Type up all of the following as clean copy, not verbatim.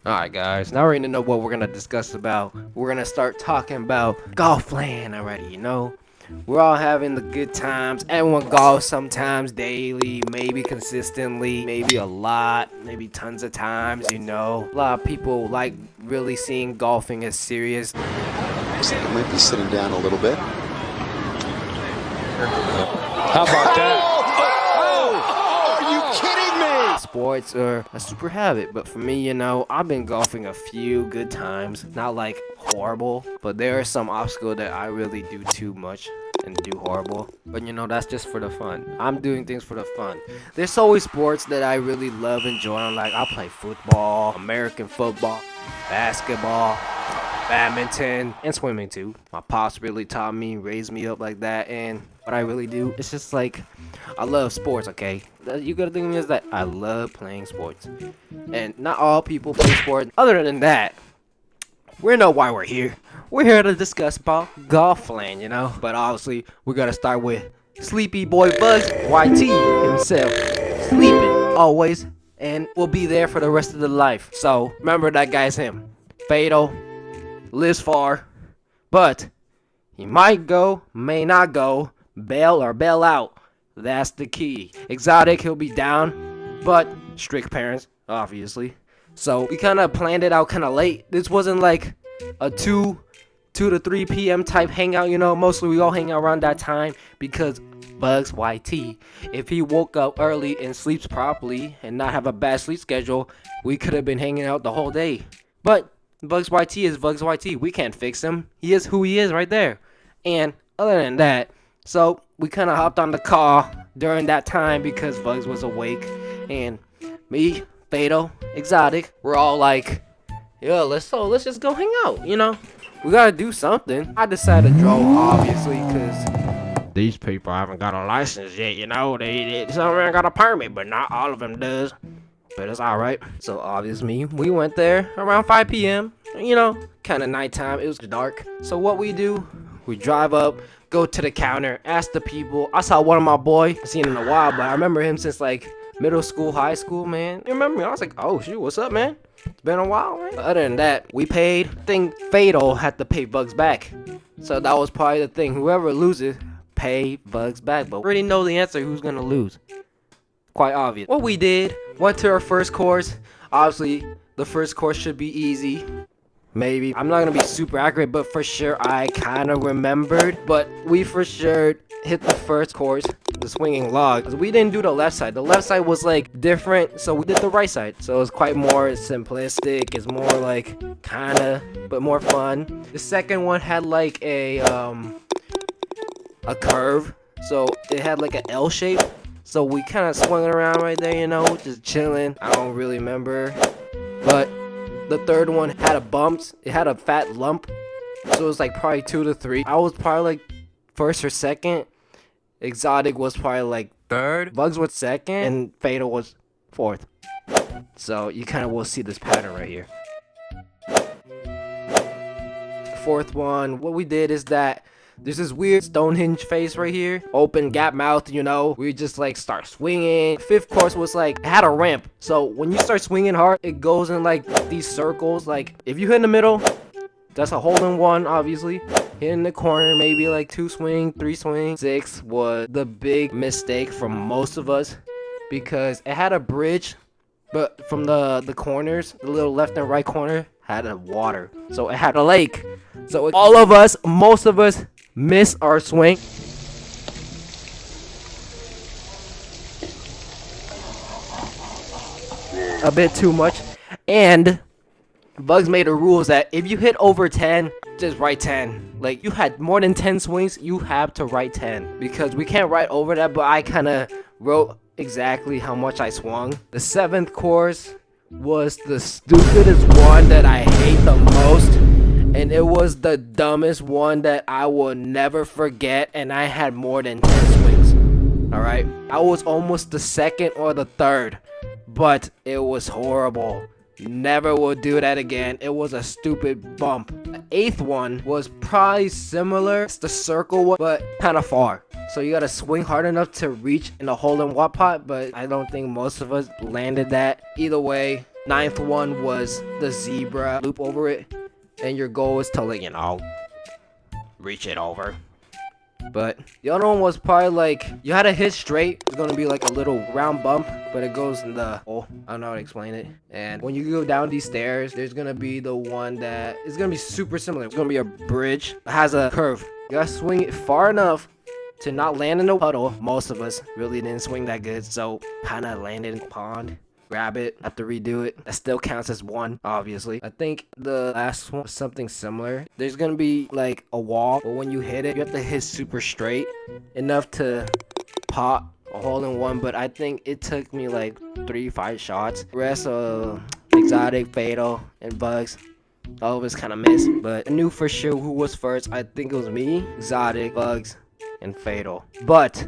Alright guys, now we're gonna know what we're gonna discuss about. We're gonna start talking about GolfLand already, you know? We're all having the good times. Everyone golfs sometimes daily, maybe consistently, maybe a lot, maybe tons of times, you know? A lot of people like really seeing golfing as serious. Looks like I might be sitting down a little bit. How about that? Are you kidding me? Sports are a super habit, but for me, you know, I've been golfing a few good times. Not like horrible, but there are some obstacles that I really do too much and do horrible. But you know, that's just for the fun. I'm doing things for the fun. There's always sports that I really love enjoying. Like I play football, American football, basketball, badminton, and swimming too. My pops really taught me, raised me up like that, and what I really do, it's just like, I love sports, okay? You gotta think is that I love playing sports. And not all people play sports. Other than that, we know why we're here. We're here to discuss about GolfLand, you know? But obviously, we gotta start with Sleepy Boy Bugs, YT himself. Sleeping, always, and will be there for the rest of the life. So, remember that guy's him. Fatal, lives far, but he might go, may not go, bail or bail out. That's the key. Exotic, he'll be down, but strict parents, obviously. So we kind of planned it out kind of late. This wasn't like a 2 to 3 p.m. type hangout, you know. Mostly we all hang out around that time because Bugs YT, if he woke up early and sleeps properly and not have a bad sleep schedule, we could have been hanging out the whole day. But Bugs YT is Bugs YT. We can't fix him. He is who he is right there. And other than that, so we kind of hopped on the call during that time because Bugs was awake. And me, Fatal, Exotic, we're all like, yo, let's just go hang out, you know? We gotta do something. I decided to drove, obviously, because these people haven't got a license yet, you know? Some of them got a permit, but not all of them does. But it's alright. So obviously, we went there around 5 p.m. You know, kind of nighttime. It was dark. So what we do, we drive up, go to the counter, ask the people. I saw one of my boys, I've seen him in a while, but I remember him since like middle school, high school, man. You remember me? I was like, oh shoot, what's up, man? It's been a while, man. But other than that, we paid. I think Fatal had to pay Bugs back. So that was probably the thing. Whoever loses, pay Bugs back. But we already know the answer who's gonna lose. Quite obvious. What we did, went to our first course. Obviously, the first course should be easy. Maybe. I'm not gonna be super accurate, but for sure I kind of remembered. But we for sure hit the first course, the swinging log. We didn't do the left side. The left side was like different, so we did the right side. So it's quite more simplistic. It's more like kinda, but more fun. The second one had like a curve, so it had like an L shape. So we kind of swung it around right there, you know, just chilling. I don't really remember. But the third one had a bumps. It had a fat lump. So it was like probably 2 to 3. I was probably like first or second. Exotic was probably like third. Bugs was second. And Fatal was fourth. So you kind of will see this pattern right here. Fourth one, what we did is that there's this weird Stonehenge face right here. Open gap mouth, you know. We just like start swinging. Fifth course was like, it had a ramp. So when you start swinging hard, it goes in like these circles. Like if you hit in the middle, that's a hole in one, obviously. Hit in the corner, maybe like 2 swing, 3 swing. 6 was the big mistake for most of us because it had a bridge, but from the corners, the little left and right corner had a water. So it had a lake. So all of us, most of us, miss our swing. A bit too much. And Bugs made the rules that if you hit over 10, just write 10. Like you had more than 10 swings, you have to write 10. Because we can't write over that, but I kind of wrote exactly how much I swung. The 7th course was the stupidest one that I hate the most. And it was the dumbest one that I will never forget. And I had more than 10 swings. Alright? I was almost the second or the third. But it was horrible. Never will do that again. It was a stupid bump. The 8th one was probably similar. It's the circle one, but kind of far. So you gotta swing hard enough to reach in the hole in one pot. But I don't think most of us landed that. Either way, 9th one was the zebra, loop over it, and your goal is to, like, you know, reach it over. But the other one was probably like, you had to hit straight. It's gonna be like a little round bump, but it goes in the, oh, I don't know how to explain it. And when you go down these stairs, there's gonna be the one that is gonna be super similar. It's gonna be a bridge that has a curve. You gotta swing it far enough to not land in a puddle. Most of us really didn't swing that good, so kind of landed in the pond. Grab it, have to redo it. That still counts as one, obviously. I think the last one was something similar. There's gonna be like a wall, but when you hit it, you have to hit super straight enough to pop a hole in one. But I think it took me like 3-5 shots. The rest of exotic, fatal, and bugs, all of us kind of missed. But I knew for sure who was first. I think it was me, exotic, bugs, and fatal. But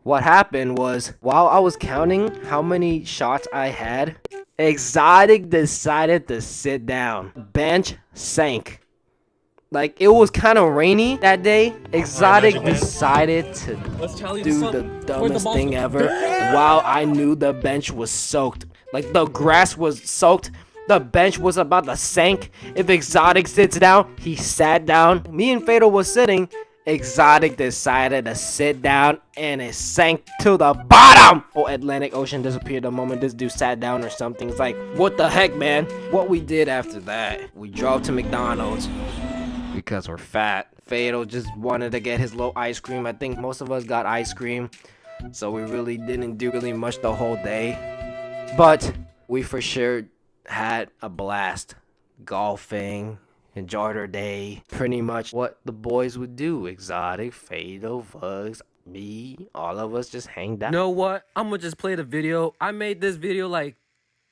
what happened was, while I was counting how many shots I had, exotic decided to sit down. Bench sank. Like, it was kind of rainy that day. Exotic decided to do the dumbest thing ever while I knew the bench was soaked. Like, the grass was soaked. The bench was about to sink. If Exotic sits down, he sat down. Me and Fatal was sitting. Exotic decided to sit down and it sank to the bottom. Oh, Atlantic Ocean disappeared the moment this dude sat down or something. It's like, what the heck, man? What we did after that, we drove to McDonald's because we're fat. Fatal just wanted to get his little ice cream. I think most of us got ice cream, so we really didn't do really much the whole day. But we for sure had a blast golfing. Enjoyed our day. Pretty much what the boys would do. Exotic, Fatal, Vugs, me, all of us just hanged out. You know what? I'm gonna just play the video. I made this video like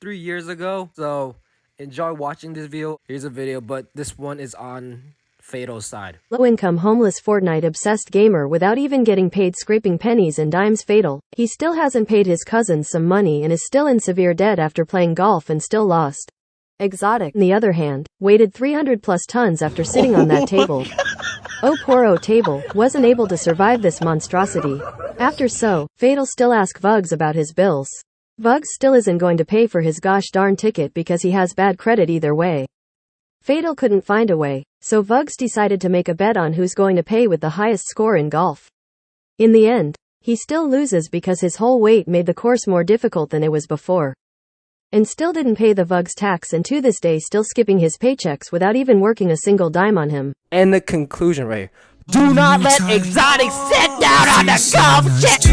3 years ago, so enjoy watching this video. Here's a video, but this one is on Fatal's side. Low-income homeless Fortnite-obsessed gamer without even getting paid, scraping pennies and dimes. Fatal. He still hasn't paid his cousins some money and is still in severe debt after playing golf and still lost. Exotic, on the other hand, weighted 300 plus tons after sitting on that table. Oh poor oh table, wasn't able to survive this monstrosity. After so, Fatal still asks Vugs about his bills. Vugs still isn't going to pay for his gosh darn ticket because he has bad credit either way. Fatal couldn't find a way, so Vugs decided to make a bet on who's going to pay with the highest score in golf. In the end, he still loses because his whole weight made the course more difficult than it was before. And still didn't pay the Vugs tax, and to this day still skipping his paychecks without even working a single dime on him. And the conclusion right here. Do not let Exotic sit down on the golf jet.